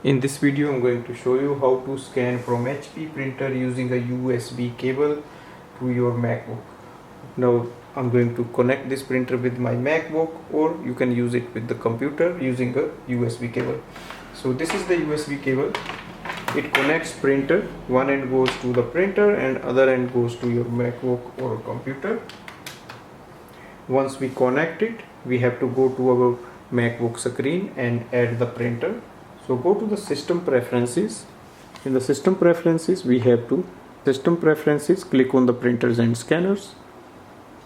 In this video I'm going to show you how to scan from HP printer using a USB cable to your MacBook. Now I'm going to connect this printer with my MacBook, or you can use it with the computer using a USB cable. So this is the USB cable. It connects printer. One end goes to the printer and other end goes to your MacBook or computer. Once we connect it, we have to go to our MacBook screen and add the printer. So go to the system preferences. In the system preferences, we have to click on the printers and scanners,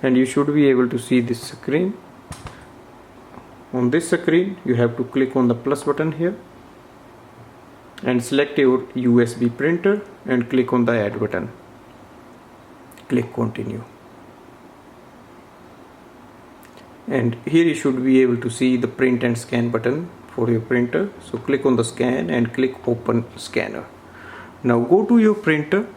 and you should be able to see this screen. On this screen, you have to click on the plus button here and select your USB printer and click on the add button. Click continue. And here you should be able to see the print and scan button for your printer. So click on the scan and click open scanner. Now go to your printer.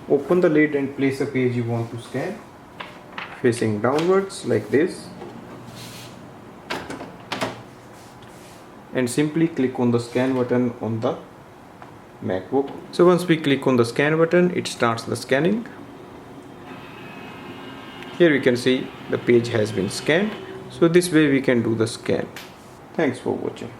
Open the lid and place a page you want to scan facing downwards like this, and simply click on the scan button on the MacBook. So once we click on the scan button, it starts the scanning. Here we can see the page has been scanned. So this way we can do the scan. Thanks for watching.